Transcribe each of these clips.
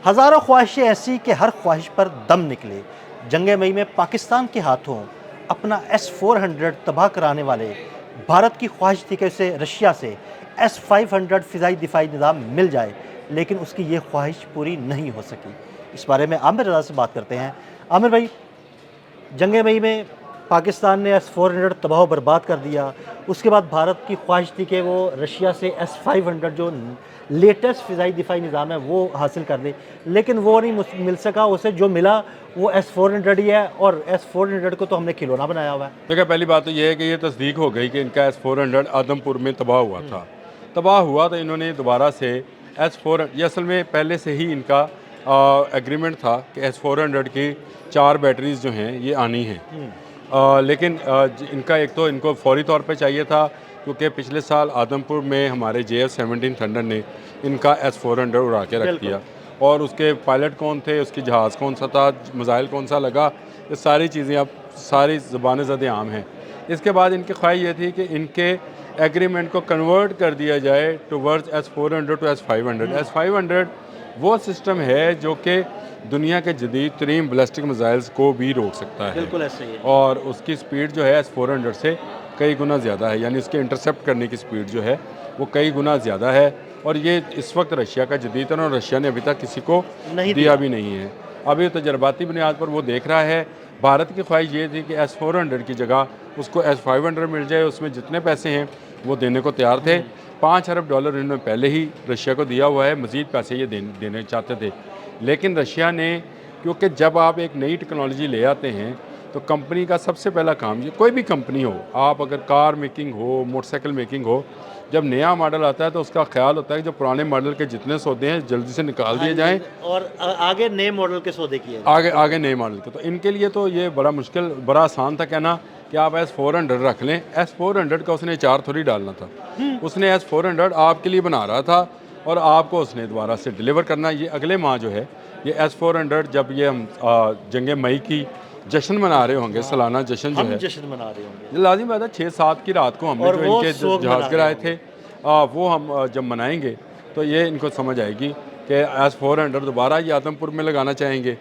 हज़ारों ख्वाहिशें ऐसी कि हर ख्वाहिश पर दम निकले। जंग मई में पाकिस्तान के हाथों अपना S-400 तबाह कराने वाले भारत की ख्वाहिश थी कि उसे रशिया से S-500 फ़िज़ाई दिफाई निज़ाम मिल जाए, लेकिन उसकी ये ख्वाहिश पूरी नहीं हो सकी। इस बारे में आमिर रज़ा से बात करते हैं। आमिर भाई, जंग मई में पाकिस्तान ने S-400 तबाह बर्बाद कर दिया। उसके बाद भारत की ख्वाहिश थी कि वो रशिया से S-500 जो लेटेस्ट फ़िज़ाई दिफाई निज़ाम है वो हासिल कर ले, लेकिन वो नहीं मिल सका। उसे जो मिला वो S-400 ही है, और S-400 को तो हमने खिलौना बनाया हुआ है। देखिए, पहली बात तो ये है कि ये तस्दीक हो गई कि इनका S-400 आदमपुर में तबाह हुआ था। तबाह हुआ तो इन्होंने दोबारा से S-400, ये असल में पहले से ही इनका एग्रीमेंट था कि S-400 की 4 बैटरीज जो हैं ये आनी हैं। लेकिन इनका एक तो इनको फौरी तौर पे चाहिए था, क्योंकि पिछले साल आदमपुर में हमारे JF-17 थंडर ने इनका S-400 उड़ा के रख दिया, और उसके पायलट कौन थे, उसकी जहाज़ कौन सा था, मिसाइल कौन सा लगा, ये सारी चीज़ें अब सारी ज़बान ज़द आम हैं। इसके बाद इनकी ख्वाहिश ये थी कि इनके एग्रीमेंट को कन्वर्ट कर दिया जाए towards S-400 to S-500। S-500 वो सिस्टम है जो कि दुनिया के जदीद तरीन बैलिस्टिक मिसाइल्स को भी रोक सकता है। बिल्कुल ऐसे ही है। और उसकी स्पीड जो है S-400 से कई गुना ज़्यादा है, यानी उसके इंटरसेप्ट करने की स्पीड जो है वो कई गुना ज़्यादा है। और ये इस वक्त रशिया का जदीद है, और रशिया ने अभी तक किसी को नहीं दिया भी नहीं है। अभी तजर्बाती बुनियाद पर वो देख रहा है। भारत की ख्वाहिश ये थी कि S-400 की जगह उसको S-500 मिल जाए, उसमें जितने पैसे हैं वो देने को तैयार थे। $5 अरब इन्होंने पहले ही रशिया को दिया हुआ है, मज़ीद पैसे ये देने चाहते थे। लेकिन रशिया ने, क्योंकि जब आप एक नई टेक्नोलॉजी ले आते हैं तो कंपनी का सबसे पहला काम, ये कोई भी कंपनी हो, आप अगर कार मेकिंग हो, मोटरसाइकिल मेकिंग हो, जब नया मॉडल आता है तो उसका ख्याल होता है कि जो पुराने मॉडल के जितने सौदे हैं जल्दी से निकाल दिए जाएं, और आगे नए मॉडल के सौदे किए आगे नए मॉडल के। तो इनके लिए तो ये बड़ा मुश्किल, बड़ा आसान था कहना कि आप S-400 रख लें। S-400 का उसने 4 थोड़ी डालना था, उसने S-400 आपके लिए बना रहा था, और आपको उसने दोबारा से डिलीवर करना। ये अगले माह जो है ये S-400, जब ये हम जंग मई की जश्न मना रहे होंगे, सालाना जश्न जो है, जश्न मना रहे होंगे। लाजिम बात है 6-7 की रात को हमने जो इनके जहाज़ गिराए थे वो हम जब मनाएंगे तो ये इनको समझ आएगी कि S-400 दोबारा ये आदमपुर में लगाना चाहेंगे।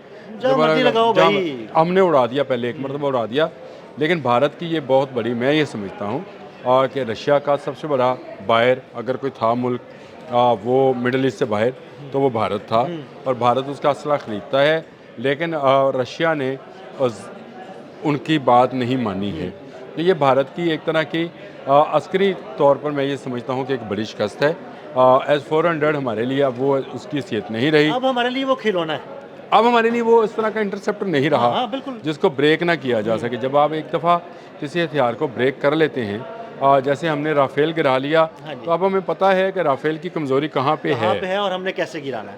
हमने उड़ा दिया, पहले एक मरतबा उड़ा दिया। लेकिन भारत की ये बहुत बड़ी, मैं ये समझता हूँ और कि रशिया का सबसे बड़ा बायर अगर कोई था मुल्क वो मिडल ईस्ट से बाहर, तो वो भारत था, और भारत उसका असला ख़रीदता है। लेकिन रशिया ने उनकी बात नहीं मानी है। तो ये भारत की एक तरह की अस्करी तौर पर मैं ये समझता हूँ कि एक बड़ी शिकस्त है। S-400 हमारे लिए अब वो उसकी हैसियत नहीं रही। अब हमारे लिए वो खिलौना है। अब हमारे लिए वो इस तरह का इंटरसेप्टर नहीं रहा। हाँ, बिल्कुल। जिसको ब्रेक ना किया जा सके। जब आप एक दफ़ा किसी हथियार को ब्रेक कर लेते हैं, जैसे हमने राफेल गिरा लिया, तो अब हमें पता है कि राफेल की कमज़ोरी कहाँ पे है और हमने कैसे गिराना है।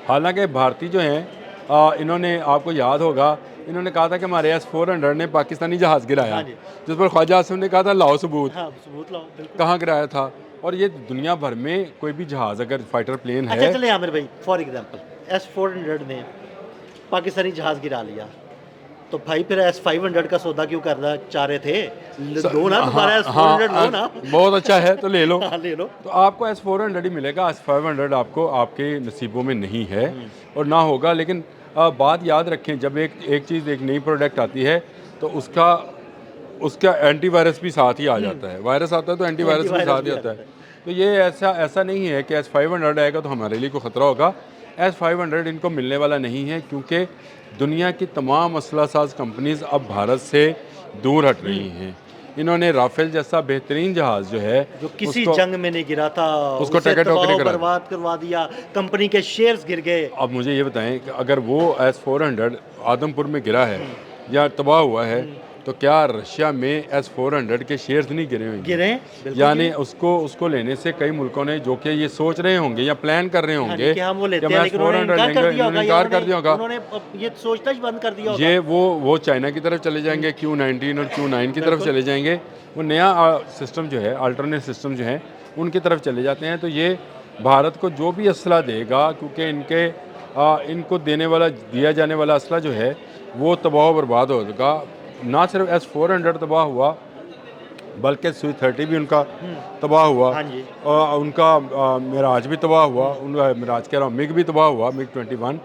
हालांकि भारतीय जो हैं इन्होंने, आपको याद होगा, इन्होंने कहा था कि हमारे S-400 ने पाकिस्तानी जहाज़ गिराया, जिस पर ख्वाजा आसिम ने कहा था लाओ सबूत। सबूत लाओ। कहाँ गिराया था? और ये दुनिया भर में कोई भी जहाज़ अगर फाइटर प्लेन है। अच्छा चले आमिर भाई, फॉर एग्जांपल S-400 ने पाकिस्तानी जहाज़ गिरा लिया, तो भाई फिर S-500 का सौदा क्यों करना चाह रहे थे? लो ना, तुम्हारा S-400 लो ना। बहुत अच्छा है तो ले लो। ले लो। तो आपको S-400 ही मिलेगा, S-500 आपको आपके नसीबों में नहीं है और ना होगा। लेकिन बात याद रखें, जब एक चीज़, एक नई प्रोडक्ट आती है तो उसका एंटीवायरस भी साथ ही आ जाता है। वायरस आता है तो एंटीवायरस भी साथ ही आता है। तो ये ऐसा नहीं है कि S-500 आएगा तो हमारे लिए कोई ख़तरा होगा। S-500 इनको मिलने वाला नहीं है, क्योंकि दुनिया की तमाम असला साज कंपनीज़ अब भारत से दूर हट रही हैं। इन्होंने राफेल जैसा बेहतरीन जहाज़ जो है, जो किसी जंग में नहीं गिरा था, उसको बर्बाद करवा दिया, कंपनी के शेयर्स गिर गए। अब मुझे ये बताएं कि अगर वो S-400 आदमपुर में गिरा है या तबाह हुआ है, तो क्या रशिया में S-400 के शेयर्स नहीं गिरे होंगे? यानी उसको लेने से कई मुल्कों ने, जो कि ये सोच रहे होंगे या प्लान कर रहे होंगे कि हम वो लेते हैं, लेकिन इनकार कर दिया होगा, उन्होंने ये सोचना ही बंद कर दिया होगा। ये वो चाइना की तरफ चले जाएंगे, Q-19 और Q-9 की तरफ चले जाएंगे। वो नया सिस्टम जो है, अल्टरनेट सिस्टम जो है, उनकी तरफ चले जाते हैं। तो ये भारत को जो भी असला देगा, क्योंकि इनको दिया जाने वाला असला जो है वो तबाह बर्बाद होगा। ना सिर्फ S-400 तबाह हुआ, बल्कि सुई 30 भी उनका तबाह हुआ। हाँ जी। और उनका मिराज भी तबाह हुआ, उनका मिराज कह रहा हूँ, मिग भी तबाह हुआ, मिग 21।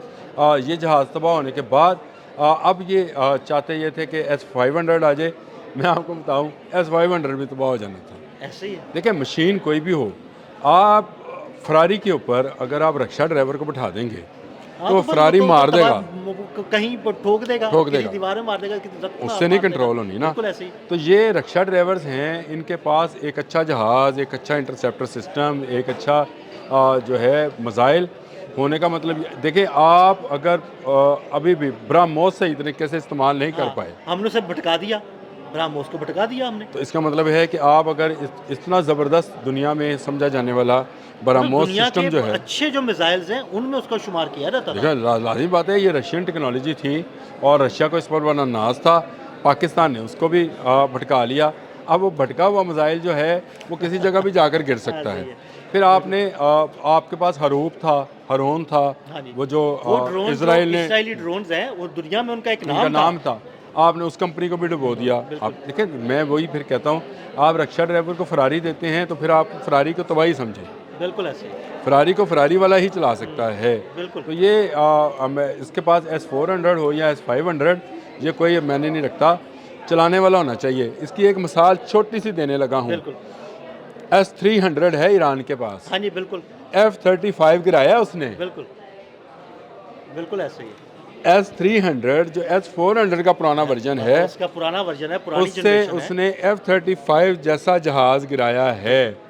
ये जहाज़ तबाह होने के बाद अब ये चाहते ये थे कि S500 आ जाए। मैं आपको बताऊँ, S500 भी तबाह हो जाना था। ऐसे ही है। देखिए, मशीन कोई भी हो, आप फरारी के ऊपर अगर आप रक्षा ड्राइवर को बैठा देंगे हाँ, तो वो बस फरारी तो मार देगा, कहीं पर ठोक देगा, ठोक किसी देगा, दीवार में मार देगा, किसी रक्त में उससे नहीं मार देगा। कंट्रोल होनी ना। बिल्कुल ऐसे ही। तो ये रक्षा ड्राइवर्स हैं, इनके पास एक अच्छा जहाज़, एक अच्छा इंटरसेप्टर सिस्टम, एक अच्छा जो है मिसाइल होने का मतलब देखिए, आप अगर अभी भी ब्रह्मोस सही तरीके से इस्तेमाल नहीं कर हाँ, पाए हमने उसे भटका दिया, ब्रह्मोस को भटका दिया हमने। तो इसका मतलब है कि आप अगर इतना ज़बरदस्त दुनिया में समझा जाने वाला ब्रह्मोस दुनिया सिस्टम के जो है, अच्छे जो मिसाइल्स हैं उनमें उसका शुमार किया जाता था। देखिए लाज़मी बात है, ये रशियन टेक्नोलॉजी थी और रशिया को इस पर बड़ा नाज था। पाकिस्तान ने उसको भी भटका लिया। अब वो भटका हुआ मिसाइल जो है वो किसी जगह भी जाकर गिर सकता सही है। है। फिर आपने आपके पास हरूप था, हरोन था, हाँ जी। वो जो वो ड्रोन इजराइल ने, इजरायली ड्रोन्स हैं, वो दुनिया में उनका एक उनका नाम नाम था, आपने उस कंपनी को भी डुबो दिया। आप देखिए, मैं वही फिर कहता हूँ, आप रक्षा ड्राइवर को फरारी देते हैं तो फिर आप फरारी को तबाही समझें। बिल्कुल ऐसे ही। फरारी को फरारी वाला ही चला सकता है। बिल्कुल। तो ये इसके पास S400 हो या S500, ये कोई मैंने नहीं रखता, चलाने वाला होना चाहिए। इसकी एक मिसाल छोटी सी देने लगा हूँ। बिल्कुल। S300 है ईरान के पास, हाँ जी, बिल्कुल। F-35 गिराया उसने। बिल्कुल। बिल्कुल ऐसे ही है। S300 जो S400 का पुराना वर्जन है, उसका पुराना वर्जन है, पुरानी उससे जनरेशन है। उसने F-35 जैसा जहाज़ गिराया है।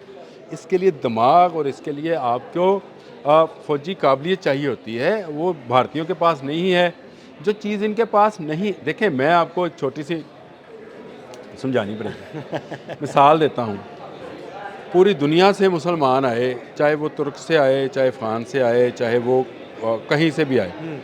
इसके लिए दिमाग और इसके लिए आपको फौजी काबिलियत चाहिए होती है, वो भारतीयों के पास नहीं है। जो चीज़ इनके पास नहीं, देखें मैं आपको एक छोटी सी समझानी पड़ेगी मिसाल देता हूँ। पूरी दुनिया से मुसलमान आए, चाहे वो तुर्क से आए, चाहे अफ़गान से आए, चाहे वो कहीं से भी आए,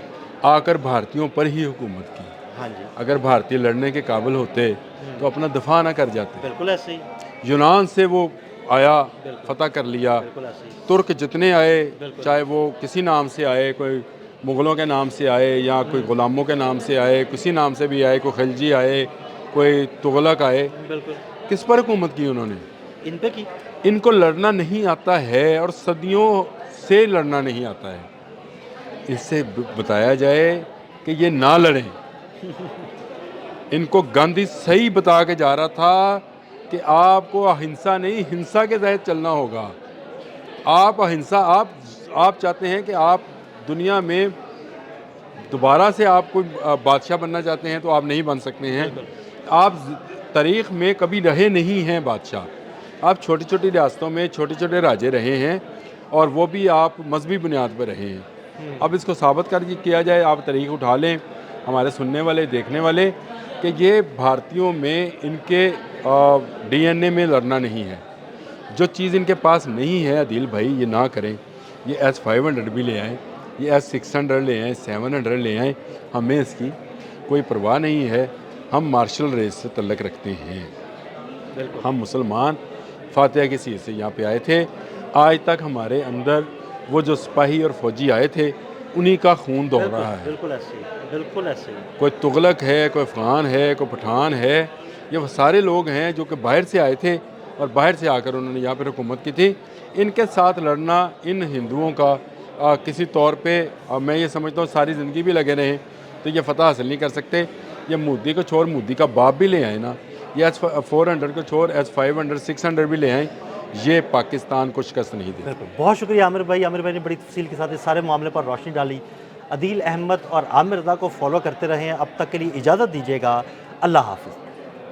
आकर भारतीयों पर ही हुकूमत की। हाँ जी। अगर भारतीय लड़ने के काबिल होते तो अपना दफा ना कर जाते। बिल्कुल ऐसे ही। यूनान से वो आया, फतह कर लिया। बिल्कुल ऐसे ही। तुर्क जितने आए, चाहे वो किसी नाम से आए, कोई मुग़लों के नाम से आए या कोई ग़ुलामों के नाम से आए, किसी नाम से भी आए, कोई खिलजी आए, कोई तुगलक आए, बिल्कुल। किस पर हुकूमत की उन्होंने? इन पे की। इनको लड़ना नहीं आता है और सदियों से लड़ना नहीं आता है। इससे बताया जाए कि ये ना लड़ें। इनको गांधी सही बता के जा रहा था कि आपको अहिंसा नहीं, हिंसा के तहत चलना होगा। आप अहिंसा, आप चाहते हैं कि आप दुनिया में दोबारा से आप कोई बादशाह बनना चाहते हैं तो आप नहीं बन सकते हैं। आप तारीख़ में कभी रहे नहीं हैं बादशाह। आप छोटी छोटी रियासतों में छोटे छोटे राजे रहे हैं और वो भी आप मजहबी बुनियाद पर रहे हैं। अब इसको साबित कर किया जाए, आप तारीख़ उठा लें, हमारे सुनने वाले, देखने वाले, कि ये भारतीयों में इनके DNA में लड़ना नहीं है। जो चीज़ इनके पास नहीं है, अदील भाई ये ना करें। ये S500 भी ले आएँ, ये S600 ले आएँ, 700 ले आएँ, हमें इसकी कोई परवाह नहीं है। हम मार्शल रेस से तल्लक रखते हैं। हम मुसलमान फातिहा की सीट से यहाँ पे आए थे। आज तक हमारे अंदर वो जो सिपाही और फौजी आए थे, उन्हीं का खून दौड़ रहा है। बिल्कुल ऐसे ही। बिल्कुल ऐसे ही। कोई तुगलक है, कोई अफ़गान है, कोई पठान है, ये वो सारे लोग हैं जो कि बाहर से आए थे और बाहर से आकर उन्होंने यहाँ पर हुकूमत की थी। इनके साथ लड़ना इन हिंदुओं का किसी तौर पे मैं ये समझता हूँ सारी ज़िंदगी भी लगे रहें तो ये फ़तह हासिल नहीं कर सकते। ये मोदी को छोड़, मोदी का बाप भी ले आए ना, ये S400 को छोड़ S500, 600 भी ले आए, ये पाकिस्तान को शिकस्त नहीं देते। बिल्कुल, बहुत शुक्रिया आमिर भाई। आमिर भाई ने बड़ी तफसील के साथ इस सारे मामले पर रोशनी डाली। अदील अहमद और आमिर रज़ा को फॉलो करते रहें। अब तक के लिए इजाज़त दीजिएगा। अल्लाह हाफ़िज़।